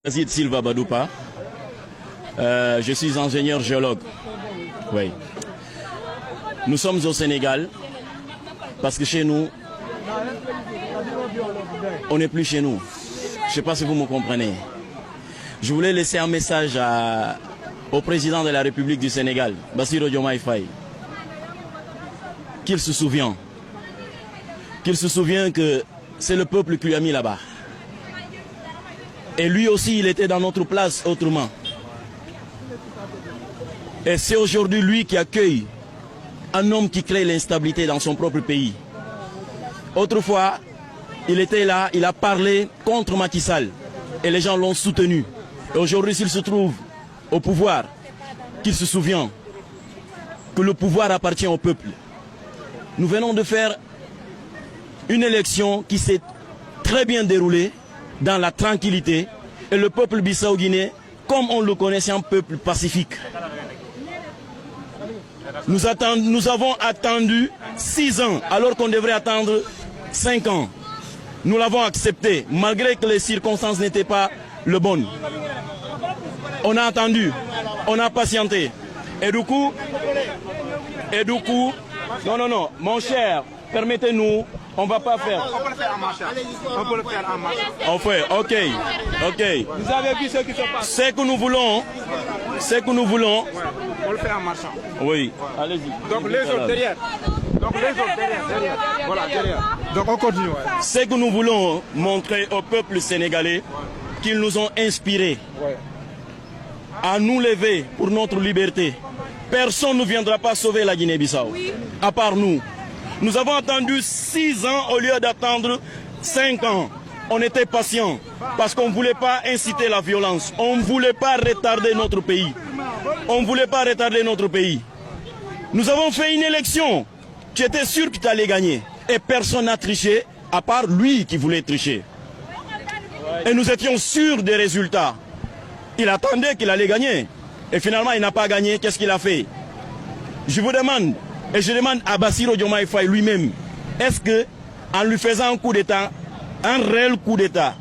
Yazid Silva Badoupa. Je suis ingénieur géologue. Oui. Nous sommes au Sénégal parce que chez nous, on n'est plus chez nous. Je ne sais pas si vous me comprenez. Je voulais laisser un message au président de la République du Sénégal, Bassirou Diomaye Faye. Qu'il se souvient que c'est le peuple qui lui a mis là-bas. Et lui aussi, il était dans notre place autrement. Et c'est aujourd'hui lui qui accueille un homme qui crée l'instabilité dans son propre pays. Autrefois, il était là, il a parlé contre Macky Sall. Et les gens l'ont soutenu. Et aujourd'hui, s'il se trouve au pouvoir, qu'il se souvient que le pouvoir appartient au peuple. Nous venons de faire une élection qui s'est très bien déroulée dans la tranquillité. Et le peuple bissau-guinéen, comme on le connaît, c'est un peuple pacifique. Nous avons attendu 6 ans alors qu'on devrait attendre 5 ans. Nous l'avons accepté malgré que les circonstances n'étaient pas les bonnes. On a attendu, on a patienté. Et du coup, non, mon cher, permettez-nous, on ne va pas faire. On peut le faire en marchant. On peut le faire en marchant. On fait, ok. Vous avez vu ce qui se passe. Ce que nous voulons. On le fait en marchant. Oui, allez-y. Donc les autres derrière. Derrière. Voilà, derrière. Donc on continue. Ce que nous voulons montrer au peuple sénégalais, qu'ils nous ont inspirés à nous lever pour notre liberté. Personne ne viendra pas sauver la Guinée-Bissau, à part nous. Nous avons attendu 6 ans au lieu d'attendre 5 ans. On était patients parce qu'on ne voulait pas inciter la violence. On ne voulait pas retarder notre pays. Nous avons fait une élection. Tu étais sûr que tu allais gagner. Et personne n'a triché, à part lui qui voulait tricher. Et nous étions sûrs des résultats. Il attendait qu'il allait gagner. Et finalement, il n'a pas gagné. Qu'est-ce qu'il a fait? Je vous demande, et je demande à Bassirou Diomaye Faye lui-même, est-ce que, en lui faisant un coup d'État, un réel coup d'État,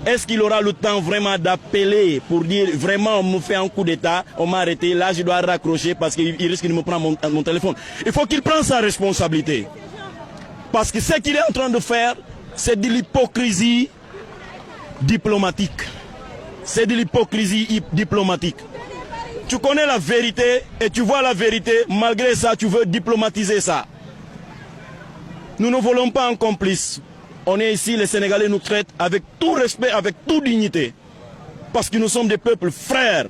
est-ce qu'il aura le temps vraiment d'appeler pour dire vraiment on me fait un coup d'État, on m'a arrêté, là je dois raccrocher parce qu'il risque de me prendre mon téléphone. Il faut qu'il prenne sa responsabilité. Parce que ce qu'il est en train de faire, c'est de l'hypocrisie diplomatique. Tu connais la vérité et tu vois la vérité, malgré ça tu veux diplomatiser ça. Nous ne voulons pas un complice. On est ici, les Sénégalais nous traitent avec tout respect, avec toute dignité. Parce que nous sommes des peuples frères.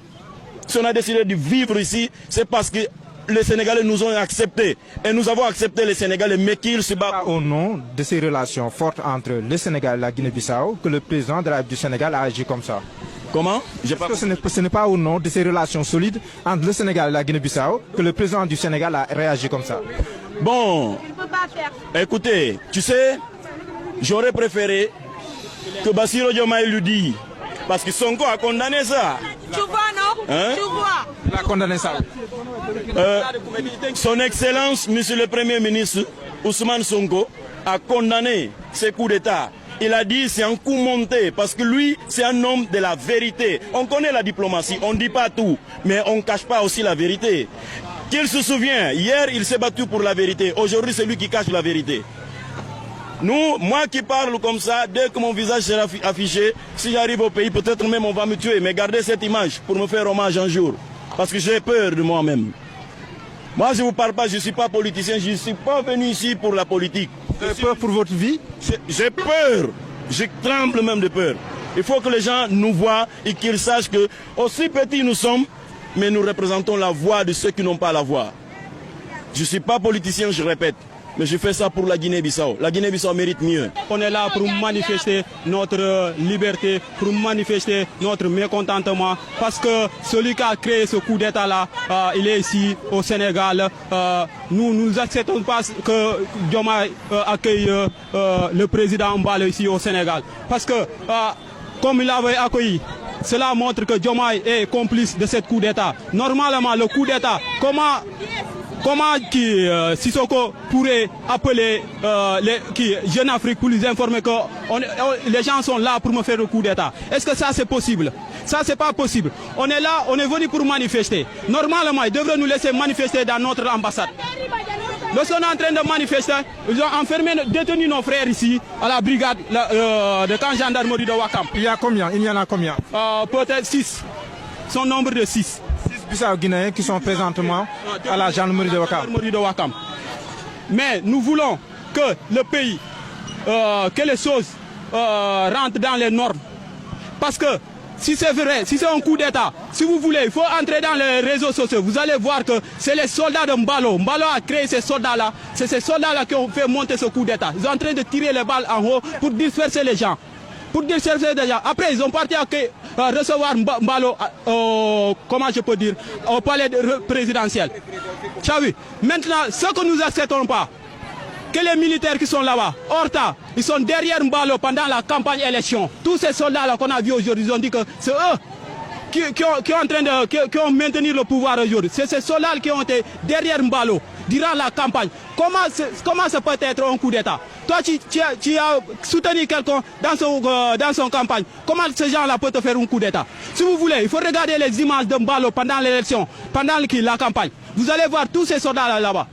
Si on a décidé de vivre ici, c'est parce que les Sénégalais nous ont acceptés. Et nous avons accepté les Sénégalais, mais qu'ils se battent. Au nom de ces relations fortes entre le Sénégal et la Guinée-Bissau, que le président de la République du Sénégal a agi comme ça. Comment? Ce n'est pas au nom de ces relations solides entre le Sénégal et la Guinée-Bissau que le président du Sénégal a réagi comme ça. Bon, écoutez, tu sais, j'aurais préféré que Bassirou Diomaye lui dise, parce que Sonko a condamné ça. Tu vois, non? Hein? Tu vois? Il a condamné ça. Son Excellence, Monsieur le Premier ministre Ousmane Sonko, a condamné ces coups d'État. Il a dit c'est un coup monté parce que lui, c'est un homme de la vérité. On connaît la diplomatie, on ne dit pas tout, mais on ne cache pas aussi la vérité. Qu'il se souvient, hier, il s'est battu pour la vérité. Aujourd'hui, c'est lui qui cache la vérité. Moi qui parle comme ça, dès que mon visage sera affiché, si j'arrive au pays, peut-être même on va me tuer. Mais gardez cette image pour me faire hommage un jour. Parce que j'ai peur de moi-même. Moi, je ne vous parle pas, je ne suis pas politicien, je ne suis pas venu ici pour la politique. Vous avez peur pour votre vie? J'ai peur, je tremble même de peur. Il faut que les gens nous voient et qu'ils sachent que, aussi petits nous sommes, mais nous représentons la voix de ceux qui n'ont pas la voix. Je ne suis pas politicien, je répète. Mais je fais ça pour la Guinée-Bissau. La Guinée-Bissau mérite mieux. On est là pour manifester notre liberté, pour manifester notre mécontentement. Parce que celui qui a créé ce coup d'État-là, il est ici au Sénégal. Nous n'acceptons pas que Diomaye accueille le président Mbale ici au Sénégal. Parce que, comme il l'avait accueilli, cela montre que Diomaye est complice de ce coup d'État. Normalement, le coup d'État, comment comment Sissoko pourrait appeler Jeune Afrique pour lui informer que les gens sont là pour me faire le coup d'État? Est-ce que ça c'est possible? Ça c'est pas possible. On est là, on est venu pour manifester. Normalement, ils devraient nous laisser manifester dans notre ambassade. Lorsqu'on est en train de manifester, ils ont enfermé, détenu nos frères ici à la brigade de camp gendarmerie de Ouakam. Il y a combien? Il y en a combien? Peut-être 6. Son nombre de 6. 6 Bissau-Guinéens qui sont présentement à la gendarmerie de Ouakam. Mais nous voulons que le pays, que les choses rentrent dans les normes. Parce que si c'est vrai, si c'est un coup d'État, si vous voulez, il faut entrer dans les réseaux sociaux. Vous allez voir que c'est les soldats de Mbalo. Mbalo a créé ces soldats-là. C'est ces soldats-là qui ont fait monter ce coup d'État. Ils sont en train de tirer les balles en haut pour disperser les gens. Après, ils ont parti à recevoir Mbalo, comment je peux dire, au palais présidentiel. Tu as vu? Maintenant, ce que nous n'acceptons pas, que les militaires qui sont là-bas, Horta, ils sont derrière Mbalo pendant la campagne élection. Tous ces soldats-là qu'on a vus aujourd'hui, ils ont dit que c'est eux qui ont maintenu le pouvoir aujourd'hui. C'est ces soldats qui ont été derrière Mbalo durant la campagne. Comment ça peut être un coup d'État? Toi, tu as soutenu quelqu'un dans son campagne. Comment ces gens-là peuvent te faire un coup d'État? Si vous voulez, il faut regarder les images de Mbalo pendant l'élection, pendant la campagne. Vous allez voir tous ces soldats là-bas.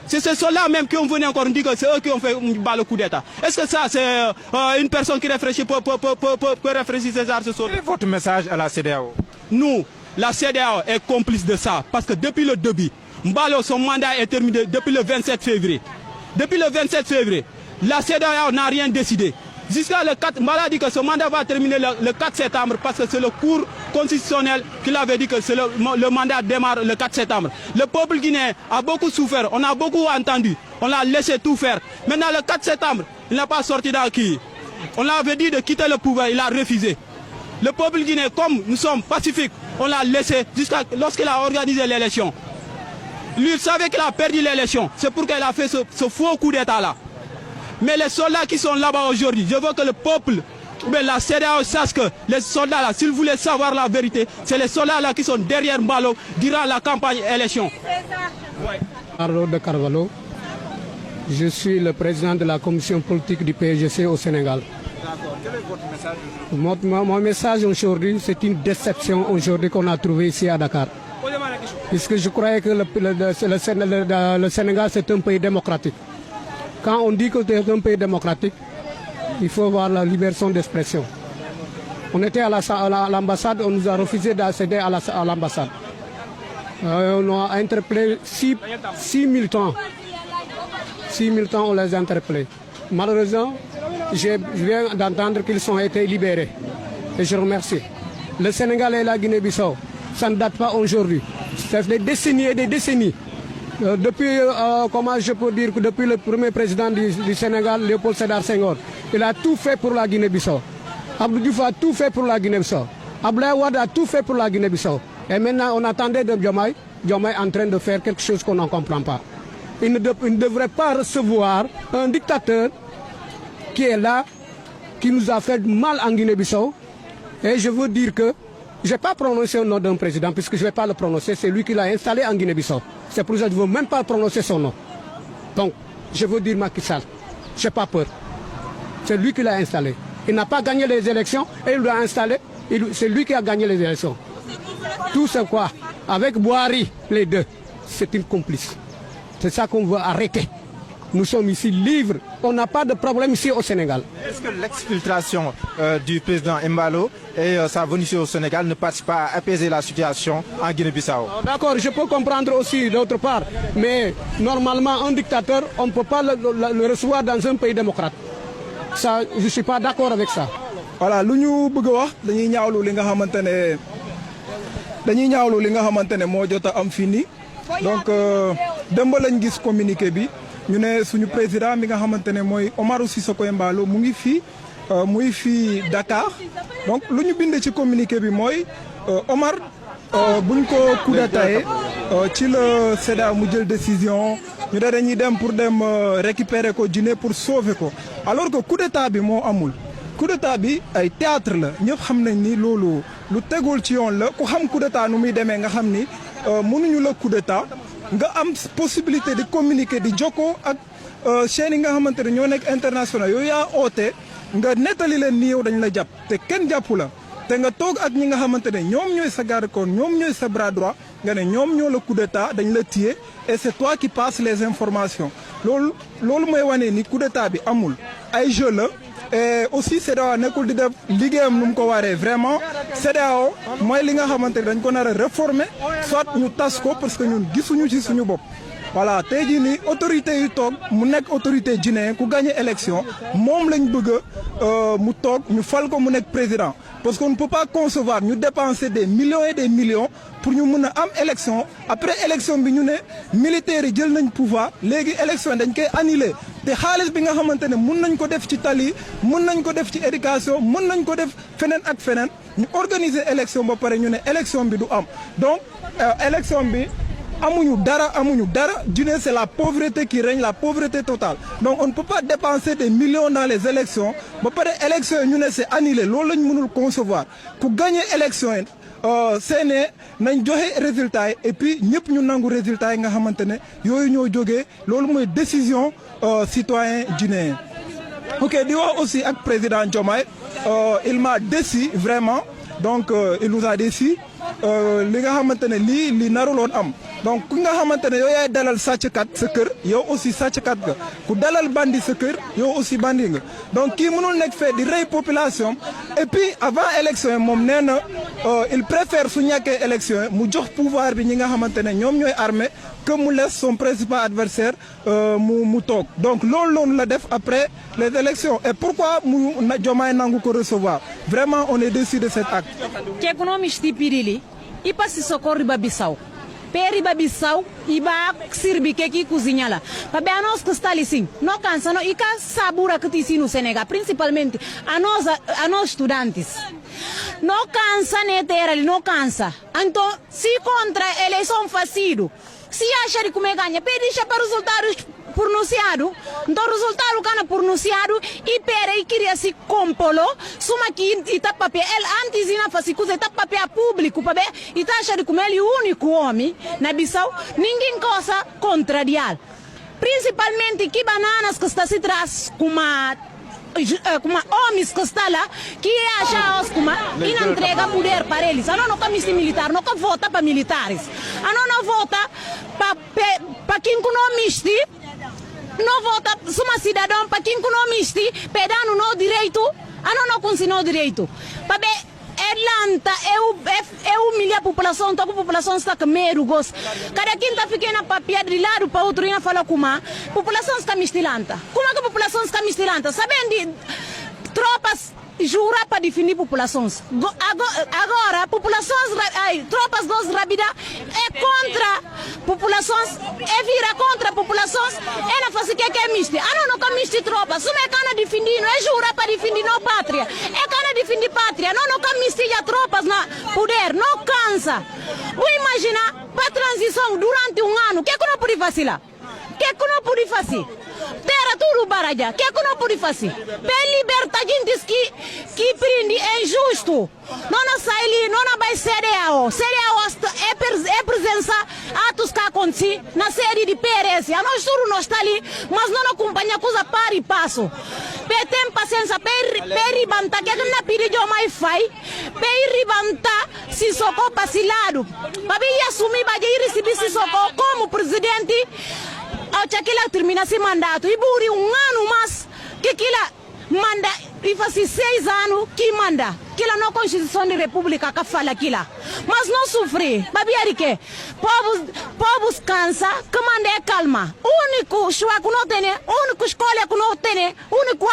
C'est ces soldats même qui ont venu encore dire que c'est eux qui ont fait le coup d'État. Est-ce que ça, c'est une personne qui réfléchit peut réfléchir ces arts ce soir? Quel est votre message à la CEDEAO? Nous, la CEDEAO est complice de ça. Parce que depuis le début, Mbalo, son mandat est terminé depuis le 27 février. Depuis le 27 février, la CEDEAO n'a rien décidé. Jusqu'à le 4, Mbalo a dit que ce mandat va terminer le 4 septembre parce que c'est le cours constitutionnel qui avait dit que le mandat démarre le 4 septembre. Le peuple guinéen a beaucoup souffert, on a beaucoup entendu, on l'a laissé tout faire. Maintenant le 4 septembre, il n'a pas sorti d'acquis. On l'avait dit de quitter le pouvoir, il a refusé. Le peuple guinéen, comme nous sommes pacifiques, on l'a laissé jusqu'à lorsqu'il a organisé l'élection. Lui, il savait qu'il a perdu l'élection, c'est pourquoi il a fait ce faux coup d'État-là. Mais les soldats qui sont là-bas aujourd'hui, je veux que le peuple, la CEDEAO sache que les soldats-là, s'ils voulaient savoir la vérité, c'est les soldats-là qui sont derrière Mbalo durant la campagne élection. Arnaud de Carvalho, je suis le président de la commission politique du PSGC au Sénégal. D'accord. Quel est votre message aujourd'hui? Mon message aujourd'hui, c'est une déception aujourd'hui qu'on a trouvé ici à Dakar. Puisque je croyais que le Sénégal, c'est un pays démocratique. Quand on dit que c'est un pays démocratique, il faut voir la libération d'expression. On était à l'ambassade, on nous a refusé d'accéder à l'ambassade. On a interpellé 6 militants. 6 militants, on les a interpellés. Malheureusement, je viens d'entendre qu'ils ont été libérés. Et je remercie. Le Sénégal et la Guinée-Bissau, ça ne date pas aujourd'hui. Ça fait des décennies et des décennies. Depuis, comment je peux dire que depuis le premier président du Sénégal, Léopold Sédar Senghor, il a tout fait pour la Guinée-Bissau. Abdou Diouf a tout fait pour la Guinée-Bissau. Abdoulaye Wade a tout fait pour la Guinée-Bissau. Et maintenant, on attendait de Diomaye en train de faire quelque chose qu'on n'en comprend pas. Il ne devrait pas recevoir un dictateur qui est là, qui nous a fait mal en Guinée-Bissau. Et je veux dire que je ne vais pas prononcer le nom d'un président, puisque je ne vais pas le prononcer. C'est lui qui l'a installé en Guinée-Bissau. C'est pour ça que je ne veux même pas prononcer son nom. Donc, je veux dire Macky Sall. Je n'ai pas peur. C'est lui qui l'a installé. Il n'a pas gagné les élections et il l'a installé. C'est lui qui a gagné les élections. Tout c'est quoi? Avec Boari, les deux, c'est une complice. C'est ça qu'on veut arrêter. Nous sommes ici libres. On n'a pas de problème ici au Sénégal. Est-ce que l'exfiltration du président Mbalo et sa venue ici au Sénégal ne participe pas à apaiser la situation en Guinée-Bissau? D'accord, je peux comprendre aussi d'autre part. Mais normalement, un dictateur, on ne peut pas le recevoir dans un pays démocrate. Ça, je ne suis pas d'accord avec ça. Voilà, lu ñu bëgg wax dañuy ñaawlu li nga xamantene moo jot a am fii nii donc démb lañ gis communiqué bi ñu ne suñu président mi nga xamantene mooy Omarou Sissoko Embalo mu ngi fii Dakar donc lu ñu bind ci communiqué bi mooy Omar buñ ko coup d'état ci le CEDEAO mu jël décision ñu ne dañuy dem pour dem récupérer ko Guinée pour sauver ko alors que coup d'état bi moo amul. coup d'état bi ay théâtre la ñëpp xam nañ ni loolu lu tegul ci yoon la ku xam coup d'état nu muy demee nga xam ni mënuñu la coup d'état nga am possibilité de communiquer di jokkoo ak chaîne yi nga xamante ne ñoo nekk international yooyu yaa oote nga nettali leen ni yow dañ la jàpp te kenn jàppu la te nga toog ak ñi nga xamante ne ñoom ñooy sa garde-corps ñoom ñooy sa bras droit nga ne ñoom ñoo la coup d'état dañ la téye et c'est toi qui passes les informations loolu mooy wane ni coup d'état bi amul ay jeu la et aussi CEDEAO nekkul di def liggéeyam nu mu ko waree vraiment CEDEAO mooy li nga xamante ne dañ ko nar a réformer soit ñu tas ko parce que ñun gisuñu ci suñu bopp. voilà tey jii nii autorité yu toog mu nekk autorité guinéen ku gagné élection moom lañ bëgg mu toog ñu fal ko mu nekk président parce qu'on ne peut pas concevoir ñu dépenser des millions et des millions pour ñu mën a am élection après élection bi ñu ne militaires yi jël nañ pouvoir léegi élection dañ koy annuler te xaalis bi nga xamante ne mun nañ ko def ci tali mun nañ ko def ci éducation mun nañ ko def feneen ak feneen ñu organiser élection ba pare ñu ne élection bi du am donc élection bi. amuñu dara Guinée c'est la pauvreté qui règne la pauvreté totale donc on ne peut pas dépenser des millions dans les élections ba pare élections yi ñu ne c'est annulé loolu lañ mënul concevoir ku gagné élection yi seene nañ joxe résultats yi et puis ñëpp ñu nangu résultats yi nga xamante ne yooyu ñoo jógee loolu mooy décision citoyen guinéen. ok di wax aussi ak président Diomaye il m'a déçu vraiment donc il nous a déçu li nga xamante ne li naruloon am donc ku nga xamante ne yow yaay dalal sàcckat sa kër yow aussi sàcckat nga ku dalal bandi sa kër yow aussi bandi nga donc kii mënul nekk fee di rey population et puis avant élection yi moom nee na il préfère su ñàkkee élection yi mu jox pouvoir bi ñi nga xamante ne ñoom ñooy armée que mu laisse son principal adversaire mu toog donc loolu noonu la def après les élections et pourquoi mu Diomaye nangu ko recevoir vraiment on est déçu de cet acte. Economiste pirili ipa Sissoko Riba-Bissau Riba-Bissau iba sirbi keki cozinha lá pabe a nós que está ali sim não cansa não e cá sabura que tem no Senegal principalmente a nós estudantes não cansa né ter ali não cansa então se contra eleição facido se acha de como ganha pede para resultados pronunciado então resultado kana pronunciado e pera e queria se compolo suma que ita papel antes ina fasi coisa ita papel público para ver ita acha de como ele único homem na Bissau ninguém cosa contrariar principalmente que bananas que está se traz como homens que está lá que acha como e não entrega poder para eles a não camisa militar não vota para militares a não vota para quem economista não vota suma cidadão para quem economista pedando no direito a não consinou direito para ver Atlanta é humilhar a população, então a população está com medo, cada quem está ficando a papiar de lado para outro e fala como a população está mistilanta. Como é que a população está mistilanta? Sabendo tropas jurar para definir populações. Agora, populações, tropas dos Rabida é contra populações, é vira contra populações, é na face que é misto. Não é misto tropas, não é cana defender, não é jurar para defender não pátria, é cana defender pátria, não é misto tropas na poder, não cansa. Vou imaginar para transição durante um ano, o que é que não pode fazer lá? O que é que não pode fazer? Terra tudo baraja, o que é que não pode fazer? Para libertar gente que prende é injusto. Não sai ali, não vai CEDEAO. CEDEAO é presença atos que acontecem na série de PRS. A nós tudo não está ali, mas não acompanha coisa para e passo. Tem paciência para ribantar, que não pede de mais faz, para ribantar Sissoko passilado. Para ir assumir, para ir receber Sissoko como presidente. Até que ela termina esse mandato e buri ano mais que ela manda e faz 6 anos que manda que ela não Constituição da República que fala aquilo mas não sofre babiari que povos cansa que manda é calma único choque não tem único escolha que não tem único